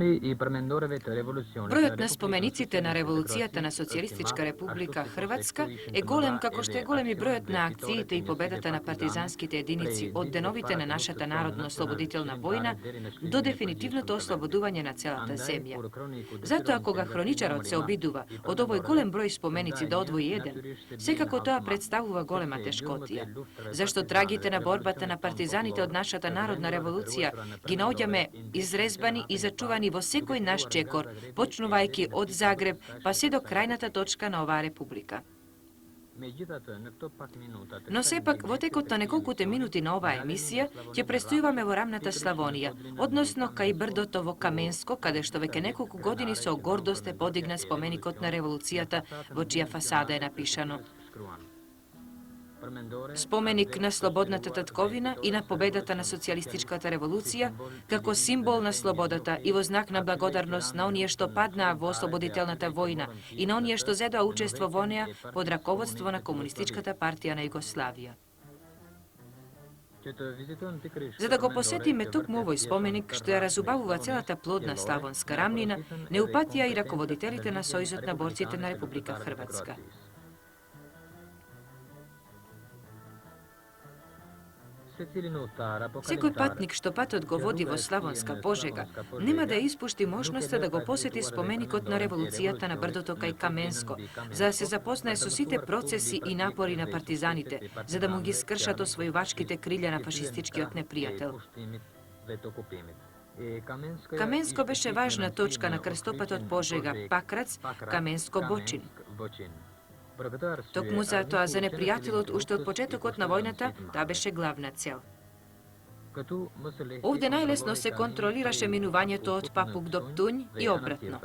Бројот на спомениците на револуцијата на Социјалистичка република Хрватска е голем како што е голем и бројот на акциите и победата на партизанските единици од деновите на нашата народно-ослободителна војна до дефинитивното ослободување на целата земја. Затоа кога хроничарот се обидува од овој голем број споменици да одвои еден, секако тоа представува голема тешкотија. Зашто трагите на борбата на партизаните од нашата народна револуција ги наоѓаме изрезбани и зачувани во секој наш чекор, почнувајќи од Загреб па се до крајната точка на оваа република. Но сепак, во текот на неколкуте минути на оваа емисија, ќе престојуваме во рамната Славонија, односно кај брдото во Каменско, каде што веќе неколку години со гордост е подигнат споменикот на револуцијата, во чија фасада е напишано: споменик на слободната татковина и на победата на социјалистичката револуција, како символ на слободата и во знак на благодарност на оние што паднаа во ослободителната војна и на оние што зедоа учество во неа под раководство на Комунистичката партија на Југославија. За да го посетиме токму овој споменик, што ја разубавува целата плодна славонска рамнина, не упатија и раководителите на Сојузот на борците на Република Хрватска. Секој патник што патот го води во Славонска Пожега, нема да ја испушти можноста да го посети споменикот на револуцијата на брдото кај Каменско, за да се запознае со сите процеси и напори на партизаните, за да му ги скршат освојувачките крилја на фашистичкиот непријател. Каменско беше важна точка на крстопатот Пожега-Пакрац, Каменско-Бочин. Токму затоа за непријателот уште од почетокот на војната таа беше главна цел. Овде најлесно се контролираше минувањето од Папук до Птунј и обратно.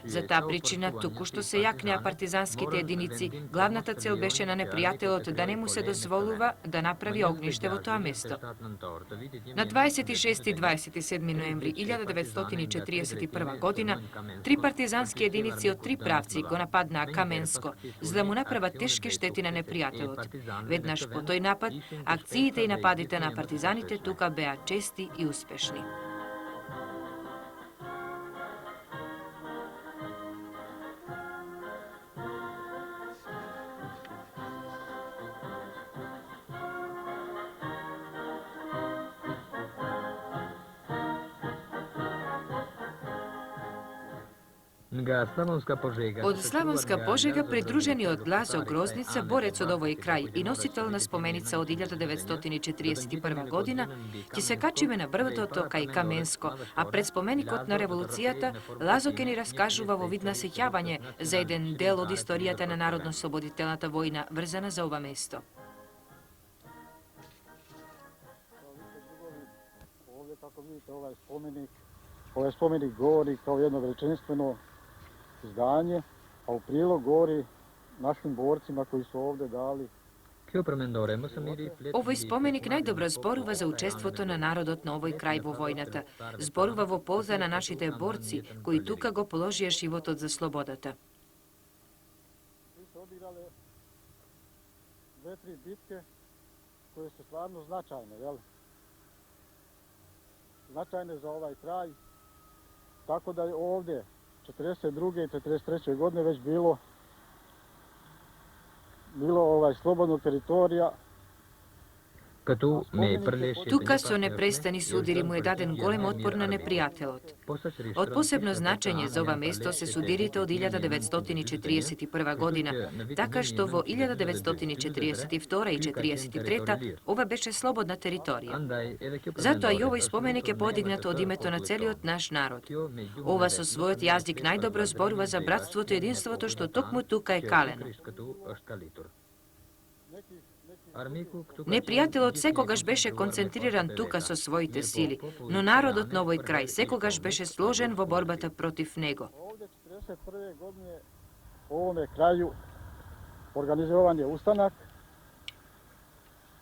За таа причина, туку што се јакнеа партизанските единици, главната цел беше на непријателот да не му се дозволува да направи огниште во тоа место. На 26 и 27 ноември 1941 година, три партизански единици од три правци го нападнаа Каменско, за да му направат тешки штети на непријателот. Веднаш по тој напад, акциите и нападите на партизаните тука беа чести и успешни. Од Славонска Пожега, придружени од Лазо Грозница, борец од овој крај и носител на споменица од 1941 година, ќе се качиме на брдото кај Каменско, а пред споменикот на револуцијата, Лазо ќе ни раскажува во вид на сеќавање за еден дел од историјата на народно-ослободителната војна врзана за ова место. Како видите, овој споменик говори као едно величинствено здanje, a u prilog govori našim borcima koji su ovde dali. Овој споменик најдобро зборува за учеството на народот на овој крај во војната, зборува во полза на нашите борци, кои тука го положија животот за слободата. Mi su odigrale dve, tri bitke koje su stvarno značajne, jel? Značajne za ovaj kraj, tako da je ovde 42. i 43. godine već bilo slobodnog teritorija. Тука со непрестани судири му е даден голем отпор на непријателот. Од посебно значење за ова место се судирите од 1941 година, така што во 1942 и 1943 ова беше слободна територија. Затоа и овој споменик е подигнат од името на целиот наш народ. Ова со својот јазик најдобро зборува за братството и единството што токму тука е калено. Непријателот секогаш беше концентриран тука со своите сили, но народот на овој крај секогаш беше сложен во борбата против него. Овде 41. godine u ovome kraju organizovan je ustanak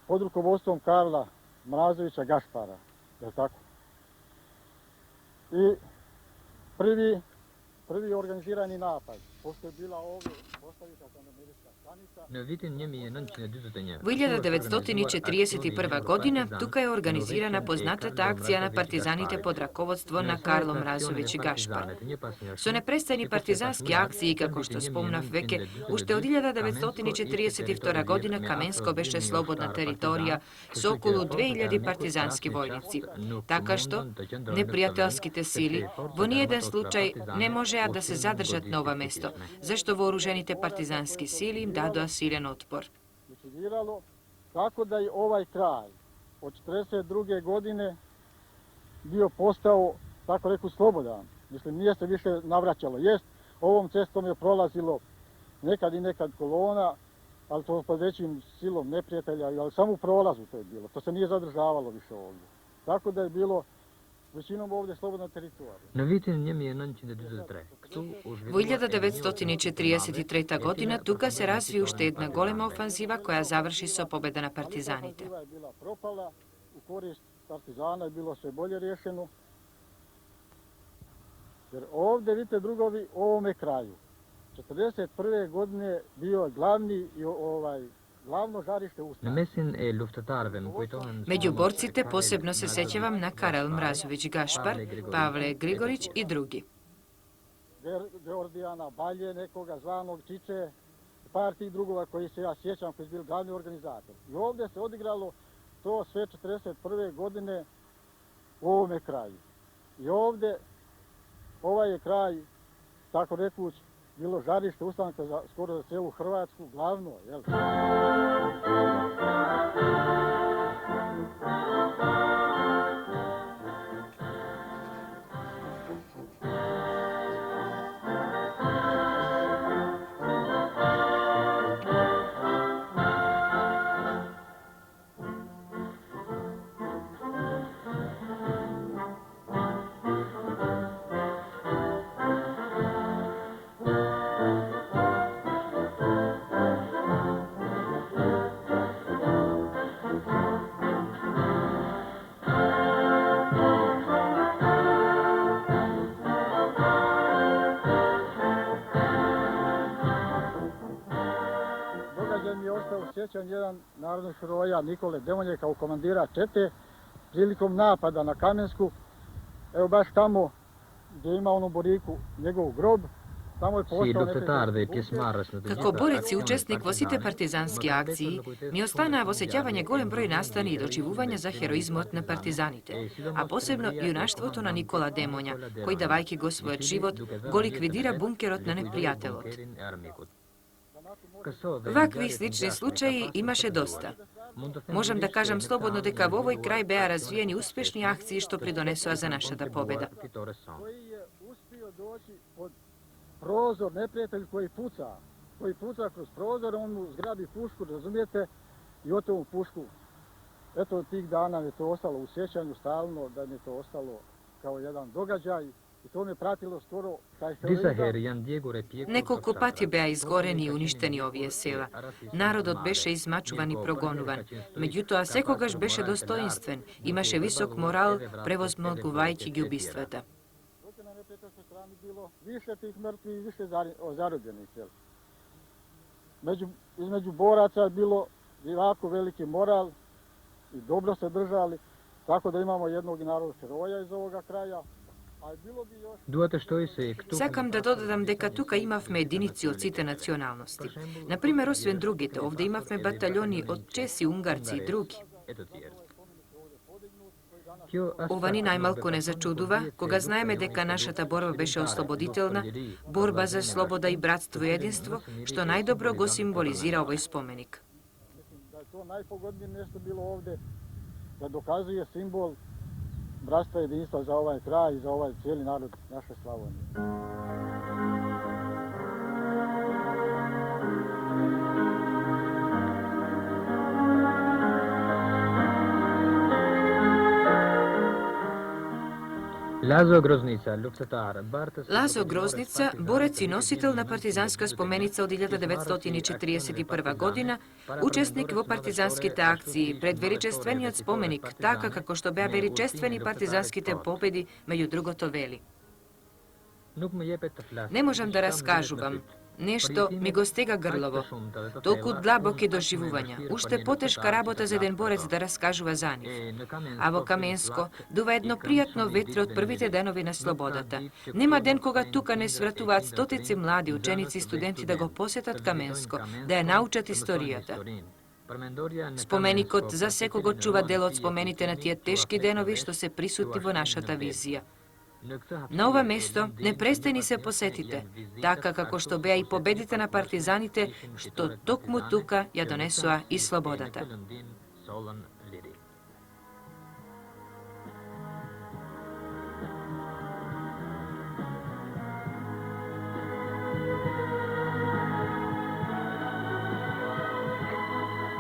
pod rukovodstvom Karla Mrazovića Gašpara, je tako? I prvi organizirani napad, pošto je bila ovde postavita američka Во 1941 година тука е организирана познатата акција на партизаните под раководство на Карло Мразовиќ Гашпар. Со непрестани партизански акции, како што спомнав веќе, уште од 1942 година Каменско беше слободна територија со околу 2000 партизански војници. Така што, непријателските сили во ниеден случај не можеа да се задржат на ова место, зашто вооружените партизански сили им дадоа силен отпор. Likvidiralo, tako da je ovaj kraj od 42. godine bio postao, tako reku, slobodan. Mislim, nije se više navraćalo. Jest, ovom cestom je prolazilo nekad i nekad kolona, ali to pod većim silom neprijatelja, ali samo u prolazu to je bilo. To se nije zadržavalo više ovdje. Tako da je bilo većinom ovdje slobodna teritorija. Во 1943 година тука се разви уште една голема офанзива која заврши со победа на партизаните. Офанзива je bila propala, u korist partizana je bilo sve bolje rješeno. Jer ovdje, vidite drugovi, u ovome kraju, 1941. godine bio je glavno žarište ustaša. Меѓу борците посебно се сеќавам на Карел Мразовиќ Гашпар, Павле Григорич и други. Georgijana Balje, nekoga zvanog Čiče, par tih drugova koji se ja sjećam, koji su bili glavni organizator. I ovdje se odigralo to sve 1941. godine u ovome kraju. I ovdje, ovaj je kraj, tako rekuć, bilo žarište ustanka skoro za cijelu Hrvatsku, glavno, jel? Mi je ostao sjećan jedan narodnog heroja Nikole Demonje kao komandira čete prilikom napada na Kamensku. Evo baš tamo gdje ima onu boriku njegov grob, tamo je postao Како борец и учесник во сите партизански акции, ми останаа во сеќавање голем број настани и доживувања за хероизмот на партизаните, а посебно јунаштвото на Никола Демоња, кој давајќи го својот живот, го ликвидира бункерот на непријателот. Вакви и слични случаи имаше доста. Можам да кажам слободно дека во овој крај беа развиени успешни акции што придонесоа за нашата победа. Koji je uspio doći pod prozor, neprijatelj koji puca kroz prozor, on mu zgrabi pušku, razumijete, i oto mu pušku. Eto, tih dana mi je to ostalo u sjećanju stalno, da mi je to ostalo kao jedan događaj. I to me pratilo skoro taj heroizam. Неколку пати беа изгорени и уништени овие села. Народот беше измачуван и прогонуван. Меѓутоа, секогаш беше достоинствен, имаше висок морал, превозмогувајќи ги убиствата. Dok je na neprijateljskoj strani bilo više tih mrtvih i više zarobljenih. Između boraca je bilo jako veliki moral i dobro se držali, tako da imamo jednog narodnog heroja iz ovoga kraja. Сакам да додадам дека тука имавме единици од сите националности. Например, освен другите, овде имавме батальони од чеси, унгарци и други. Ова ни најмалку не зачудува, кога знаеме дека нашата борба беше ослободителна, борба за слобода и братство и единство, што најдобро го символизира овој споменик. To najpogodnije mjesto bilo ovdje da dokazuje simbol bratstva i jedinstva za ovaj kraj i za ovaj cijeli narod naše Slavonije. Лазо Грозница, борец и носител на партизанска споменица од 1941 година, учесник во партизанските акции, пред величествениот споменик, така како што беа величествени партизанските победи, меѓу другото вели. Не можам да раскажувам, Нешто ми го стега грлово. Толку длабоки доживувања. Уште потешка работа за еден борец да раскажува за нив. А во Каменско дува едно пријатно ветре од првите денови на слободата. Нема ден кога тука не свратуваат стотици млади ученици и студенти да го посетат Каменско, да ја научат историјата. Споменикот за секого чува дел од спомените на тие тешки денови што се присутни во нашата визија. На ова место не престани се посетите, така како што беа и победите на партизаните, што токму тука ја донесоа и слободата.